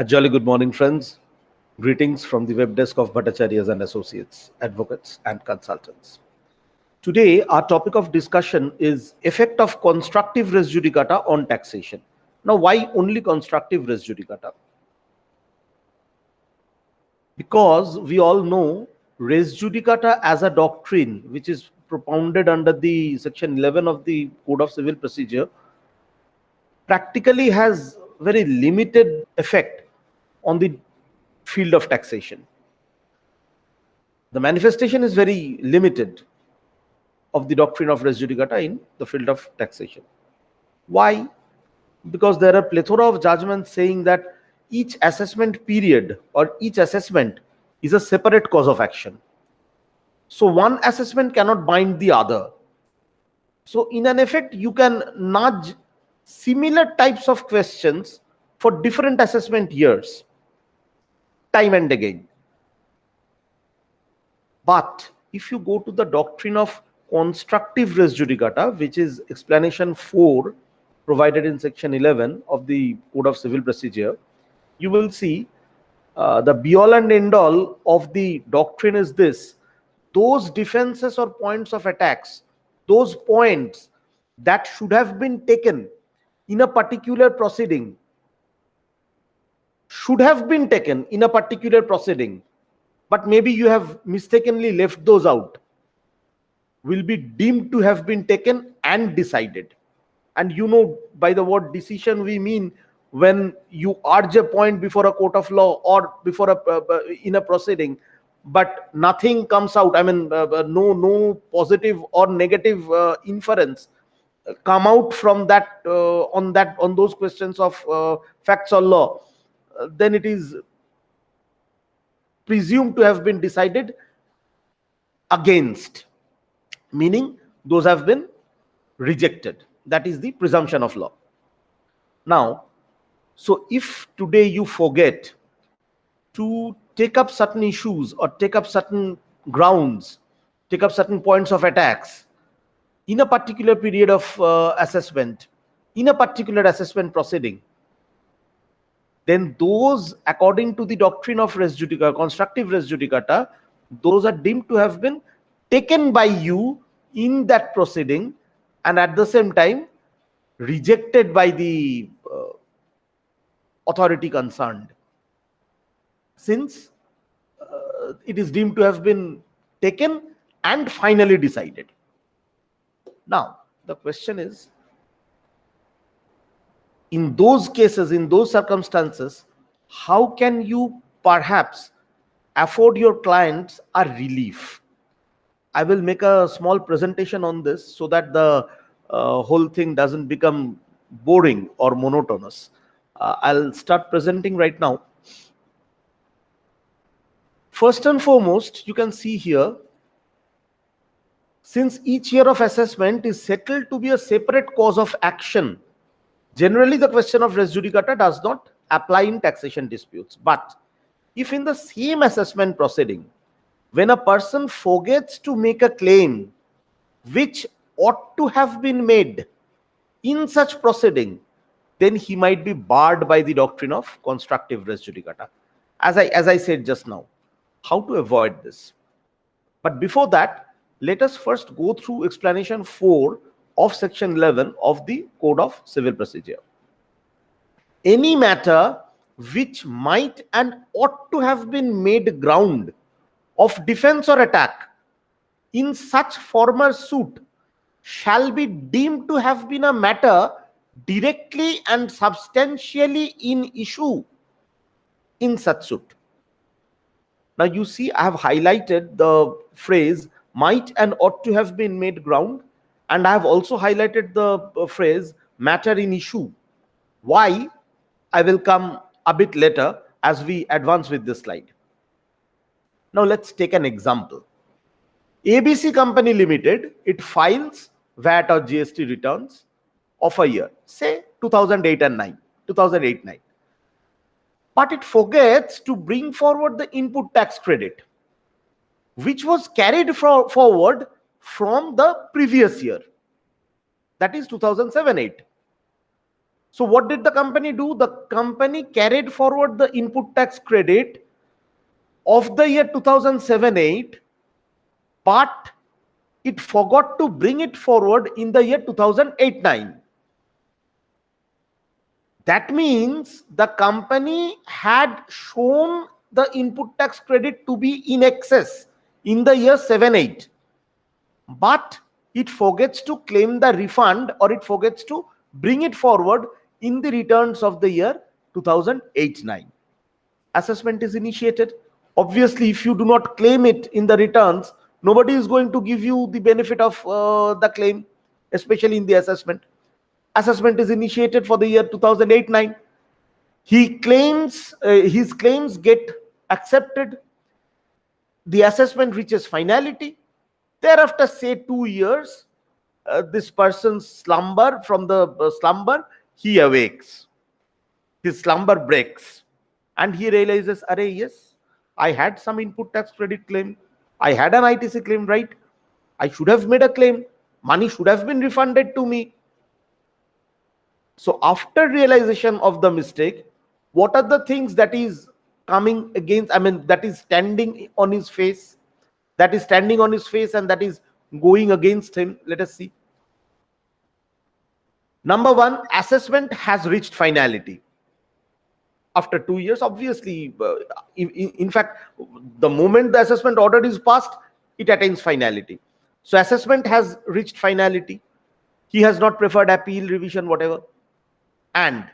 A jolly good morning, friends. Greetings from the web desk of Bhattacharyas and Associates, advocates and consultants. Today, our topic of discussion is effect of constructive res judicata on taxation. Now, why only constructive res judicata? Because we all know res judicata as a doctrine, which is propounded under the section 11 of the Code of Civil Procedure, practically has very limited effect on the field of taxation. The manifestation is very limited of the doctrine of res judicata in the field of taxation. Why? Because there are plethora of judgments saying that each assessment period or each assessment is a separate cause of action. So one assessment cannot bind the other. So in an effect, you can nudge similar types of questions for different assessment years, time and again. But if you go to the doctrine of constructive res judicata, which is explanation 4 provided in section 11 of the Code of Civil Procedure, you will see the be all and end all of the doctrine is this: those defenses or points of attacks, those points that should have been taken in a particular proceeding, but maybe you have mistakenly left those out, will be deemed to have been taken and decided. And you know, by the word decision, we mean when you urge a point before a court of law or before in a proceeding, but nothing comes out. I mean, no positive or negative inference come out from that on those questions of facts or law. Then it is presumed to have been decided against, meaning those have been rejected. That is the presumption of law. Now, so if today you forget to take up certain issues or take up certain grounds, take up certain points of attacks in a particular period of assessment, in a particular assessment proceeding, then those, according to the doctrine of res judicata, constructive res judicata, those are deemed to have been taken by you in that proceeding and at the same time rejected by the authority concerned, since it is deemed to have been taken and finally decided. Now, the question is, in those cases, in those circumstances, how can you perhaps afford your clients a relief? I will make a small presentation on this so that the whole thing doesn't become boring or monotonous. I'll start presenting right now. First and foremost, you can see here, since each year of assessment is settled to be a separate cause of action, generally the question of res judicata does not apply in taxation disputes. But if in the same assessment proceeding, when a person forgets to make a claim which ought to have been made in such proceeding, then he might be barred by the doctrine of constructive res judicata. As I said just now, how to avoid this? But before that, let us first go through explanation 4 of section 11 of the Code of Civil Procedure. Any matter which might and ought to have been made ground of defense or attack in such former suit shall be deemed to have been a matter directly and substantially in issue in such suit. Now you see, I have highlighted the phrase might and ought to have been made ground, and I have also highlighted the phrase matter in issue. Why? I will come a bit later as we advance with this slide. Now let's take an example. ABC Company Limited, it files VAT or GST returns of a year, say 2008-9. But it forgets to bring forward the input tax credit, which was carried forward from the previous year, that is 2007-8. So what did the company do? The company carried forward the input tax credit of the year 2007-8, but it forgot to bring it forward in the year 2008-9. That means the company had shown the input tax credit to be in excess in the year 7-8, but it forgets to claim the refund, or it forgets to bring it forward in the returns of the year 2008-9. Assessment is initiated. Obviously, if you do not claim it in the returns, nobody is going to give you the benefit of the claim, especially in the assessment. Assessment is initiated for the year 2008-9. He claims his claims get accepted. The assessment reaches finality. Thereafter, say 2 years, this person's slumber, from the slumber, he awakes. His slumber breaks, and he realizes, "Arey, yes, I had some input tax credit claim. I had an ITC claim, right? I should have made a claim. Money should have been refunded to me." So after realization of the mistake, what are the things that is coming against, I mean, that is standing on his face, and that is going against him? Let us see. Number one, assessment has reached finality. After 2 years, obviously, in fact, the moment the assessment order is passed, it attains finality. So assessment has reached finality. He has not preferred appeal, revision, whatever. And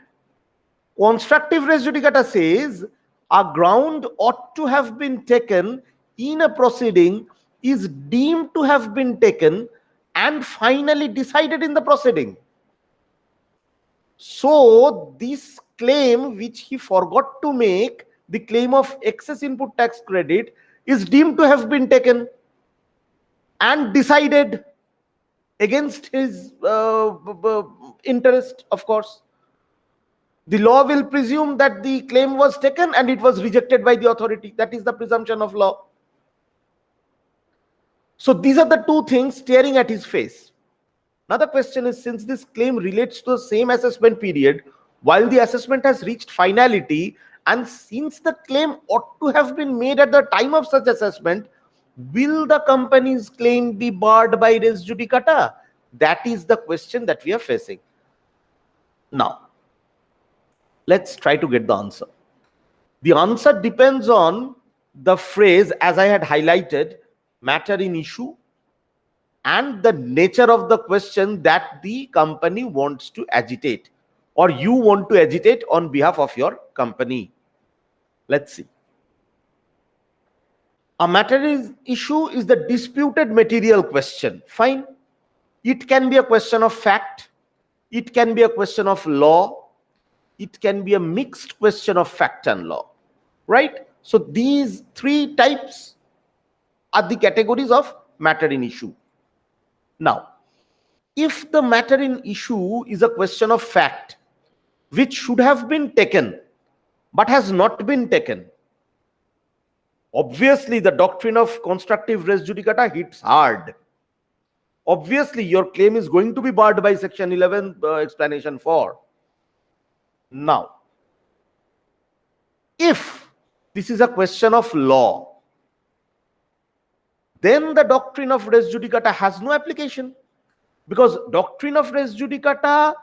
constructive res judicata says a ground ought to have been taken in a proceeding is deemed to have been taken and finally decided in the proceeding. So this claim which he forgot to make, the claim of excess input tax credit, is deemed to have been taken and decided against his interest, of course. The law will presume that the claim was taken and it was rejected by the authority. That is the presumption of law. So these are the two things staring at his face. Now the question is, since this claim relates to the same assessment period, while the assessment has reached finality, and since the claim ought to have been made at the time of such assessment, will the company's claim be barred by res judicata? That is the question that we are facing. Now, let's try to get the answer. The answer depends on the phrase, as I had highlighted, matter in issue, and the nature of the question that the company wants to agitate, or you want to agitate on behalf of your company. Let's see. A matter in issue is the disputed material question. Fine. It can be a question of fact. It can be a question of law. It can be a mixed question of fact and law. Right? So these three types are the categories of matter in issue. Now, if the matter in issue is a question of fact, which should have been taken but has not been taken, obviously the doctrine of constructive res judicata hits hard. Obviously, your claim is going to be barred by section 11, explanation 4. Now, if this is a question of law, then the doctrine of res judicata has no application, because doctrine of res judicata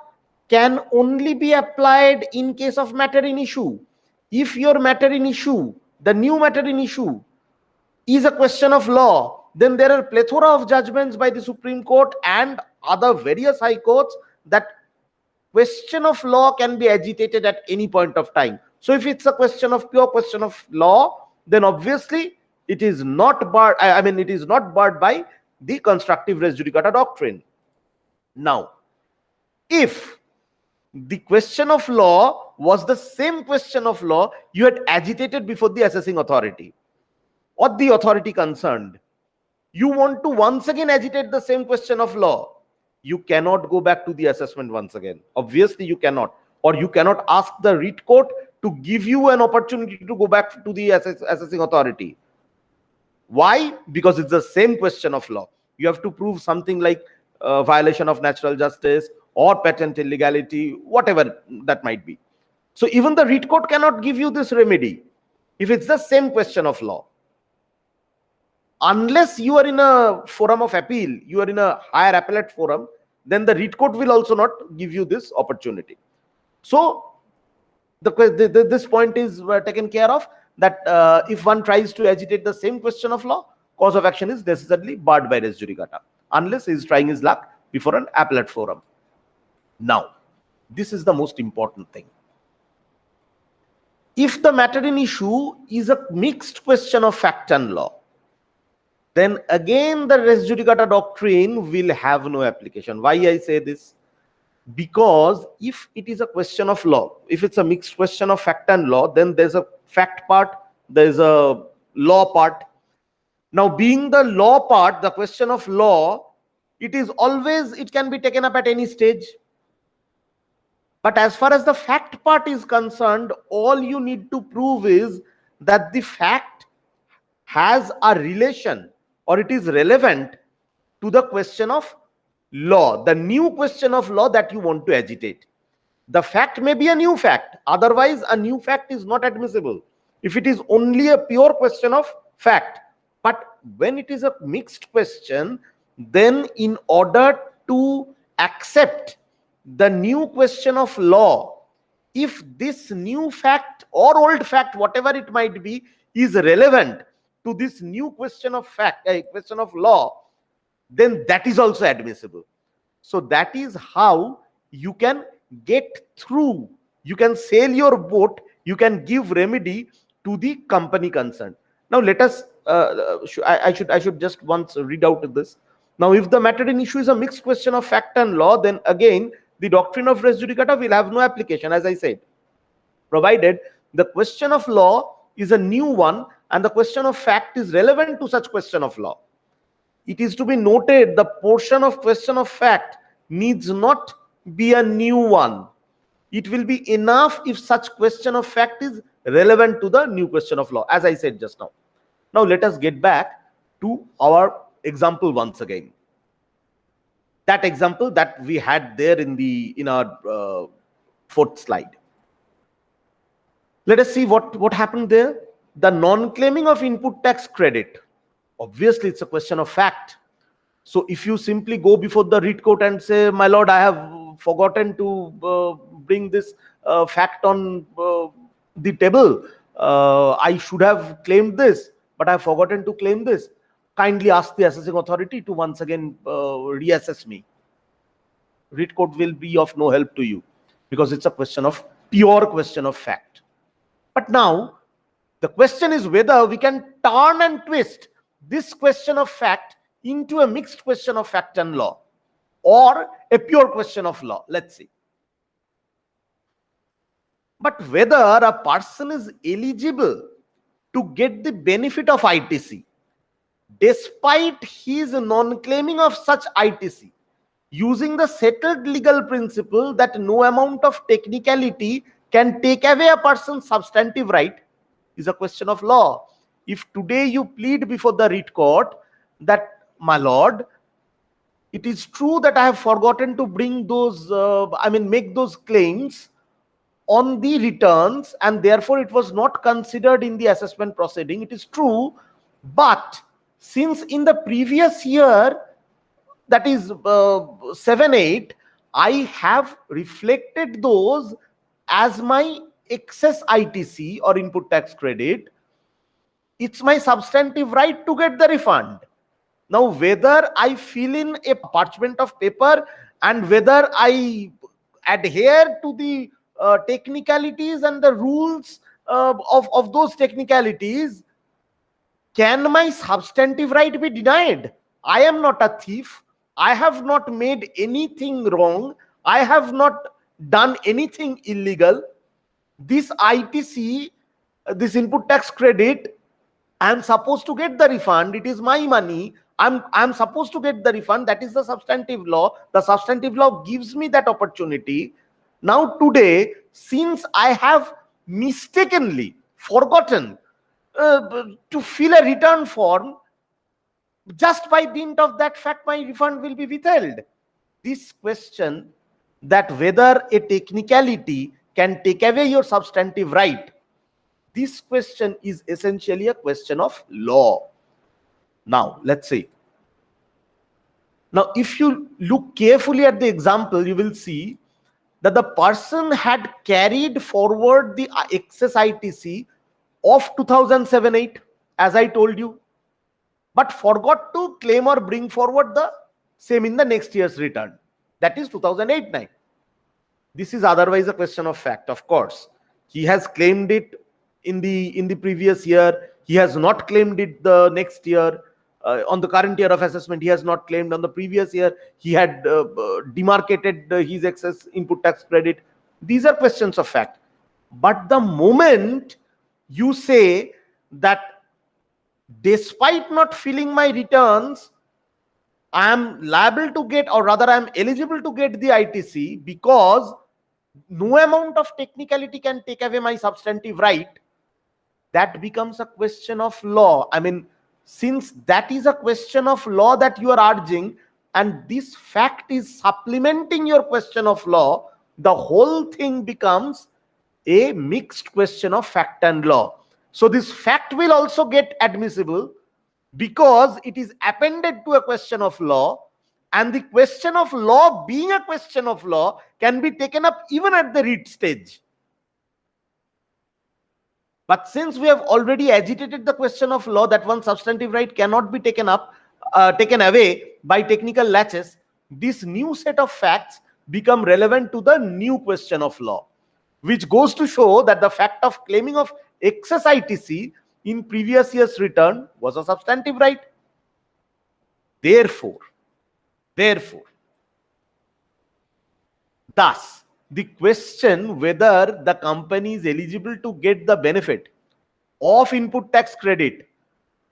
can only be applied in case of matter in issue. If your matter in issue, the new matter in issue, is a question of law, then there are plethora of judgments by the Supreme Court and other various high courts that question of law can be agitated at any point of time. So if it's a pure question of law, then obviously it is not barred. I mean, it is not barred by the constructive res judicata doctrine. Now, if the question of law was the same question of law you had agitated before the assessing authority or the authority concerned, you want to once again agitate the same question of law, you cannot go back to the assessment once again. Obviously, you cannot. Or you cannot ask the writ court to give you an opportunity to go back to the assessing authority. Why? Because it's the same question of law. You have to prove something like violation of natural justice, or patent illegality, whatever that might be. So even the REIT court cannot give you this remedy if it's the same question of law. Unless you are in a forum of appeal, you are in a higher appellate forum, then the REIT court will also not give you this opportunity. So this point is taken care of, that if one tries to agitate the same question of law, cause of action is necessarily barred by res judicata, unless he is trying his luck before an appellate forum. Now, this is the most important thing. If the matter in issue is a mixed question of fact and law, then again the res judicata doctrine will have no application. Why I say this? Because if it is a question of law, if it's a mixed question of fact and law, then there's a fact part, there's a law part. Now, being the law part, the question of law, it can be taken up at any stage. But as far as the fact part is concerned, all you need to prove is that the fact has a relation or it is relevant to the question of law, the new question of law that you want to agitate. The fact may be a new fact, otherwise a new fact is not admissible if it is only a pure question of fact. But when it is a mixed question, then in order to accept the new question of law, if this new fact or old fact, whatever it might be, is relevant to this new question of fact, a question of law, then that is also admissible. So that is how you can get through, you can sail your boat, you can give remedy to the company concerned. Now let us I should just once read out this. Now, if the matter in issue is a mixed question of fact and law, then again the doctrine of res judicata will have no application, as I said, provided the question of law is a new one and the question of fact is relevant to such question of law. It is to be noted, the portion of question of fact needs not be a new one. It will be enough if such question of fact is relevant to the new question of law, as I said just now. Now let us get back to our example once again. That example that we had there in our fourth slide. Let us see what happened there. The non-claiming of input tax credit. Obviously, it's a question of fact. So if you simply go before the REIT court and say, my lord, I have forgotten to bring this fact on the table. I should have claimed this, but I have forgotten to claim this. Kindly ask the assessing authority to once again reassess me. REIT court will be of no help to you because it's a pure question of fact. But now the question is whether we can turn and twist this question of fact into a mixed question of fact and law or a pure question of law. Let's see. But whether a person is eligible to get the benefit of ITC despite his non-claiming of such ITC, using the settled legal principle that no amount of technicality can take away a person's substantive right, is a question of law. If today you plead before the REIT court that, my lord, it is true that I have forgotten to bring those, make those claims on the returns and therefore it was not considered in the assessment proceeding. It is true, but since in the previous year, that is 7-8, I have reflected those as my excess ITC or input tax credit, it's my substantive right to get the refund. Now, whether I fill in a parchment of paper and whether I adhere to the technicalities and the rules of those technicalities, can my substantive right be denied? I am not a thief. I have not made anything wrong. I have not done anything illegal. This ITC, this input tax credit, I am supposed to get the refund. It is my money. I'm supposed to get the refund. That is the substantive law. The substantive law gives me that opportunity. Now today, since I have mistakenly forgotten to fill a return form, just by dint of that fact, my refund will be withheld. This question that whether a technicality can take away your substantive right, this question is essentially a question of law. Now, let's say, now if you look carefully at the example, you will see that the person had carried forward the excess ITC of 2007-8, as I told you, but forgot to claim or bring forward the same in the next year's return, that is 2008-9. This is otherwise a question of fact. Of course, he has claimed it in the previous year, he has not claimed it the next year. On the current year of assessment, he has not claimed. On the previous year, he had demarcated his excess input tax credit. These are questions of fact. But the moment you say that despite not filling my returns, I am liable to get, or rather I am eligible to get the ITC because no amount of technicality can take away my substantive right, that becomes a question of law. I mean, since that is a question of law that you are urging, and this fact is supplementing your question of law, the whole thing becomes a mixed question of fact and law. So this fact will also get admissible because it is appended to a question of law, and the question of law, being a question of law, can be taken up even at the writ stage. But since we have already agitated the question of law that one substantive right cannot be taken away by technical latches, this new set of facts become relevant to the new question of law, which goes to show that the fact of claiming of excess ITC in previous year's return was a substantive right. Therefore, thus, the question whether the company is eligible to get the benefit of input tax credit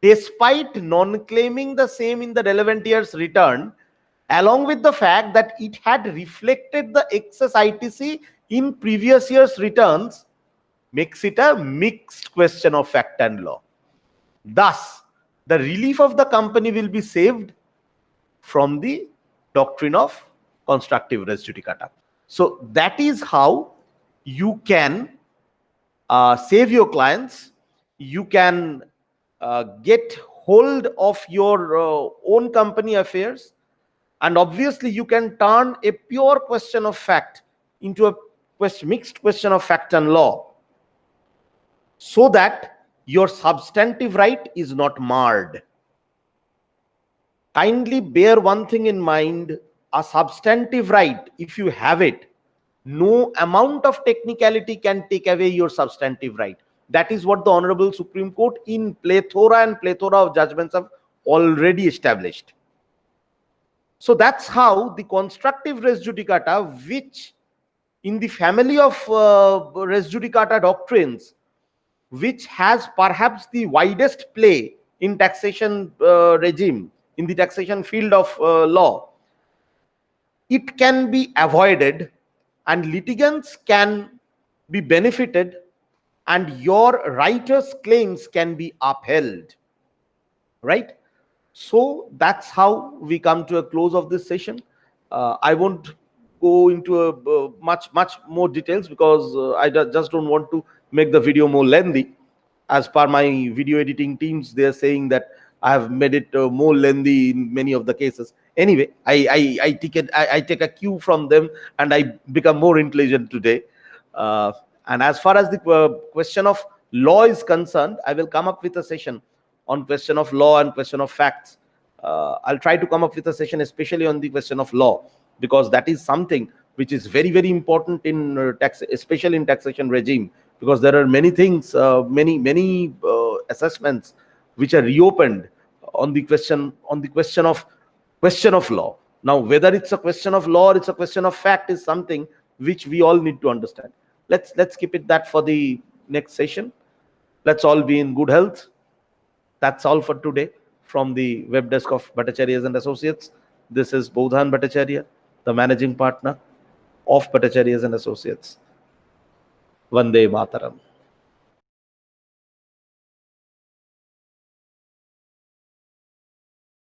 despite non-claiming the same in the relevant year's return, along with the fact that it had reflected the excess ITC in previous year's returns, makes it a mixed question of fact and law. Thus, the relief of the company will be saved from the doctrine of constructive res judicata. So that is how you can save your clients. You can get hold of your own company affairs, and obviously you can turn a pure question of fact into a mixed question of fact and law, so that your substantive right is not marred. Kindly bear one thing in mind: a substantive right, if you have it, no amount of technicality can take away your substantive right. That is what the Honorable Supreme Court in plethora of judgments have already established. So that's how the constructive res judicata, which in the family of res judicata doctrines, which has perhaps the widest play in taxation regime, in the taxation field of law, it can be avoided and litigants can be benefited and your righteous claims can be upheld, right? So that's how we come to a close of this session. I won't go into much more details because I just don't want to make the video more lengthy. As per my video editing teams, they're saying that I have made it more lengthy in many of the cases. Anyway, I take a cue from them and I become more intelligent today. And as far as the question of law is concerned, I will come up with a session on question of law and question of facts. I'll try to come up with a session especially on the question of law, because that is something which is very important in tax, especially in taxation regime, because there are many things, many assessments which are reopened on the question of law. Now, whether it's a question of law or it's a question of fact is something which we all need to understand. Let's keep it that for the next session. Let's all be in good health. That's all for today from the web desk of Bhattacharya and Associates. This is Bodhan Bhattacharya, the managing partner of Bhattacharya and Associates. Vande Mataram.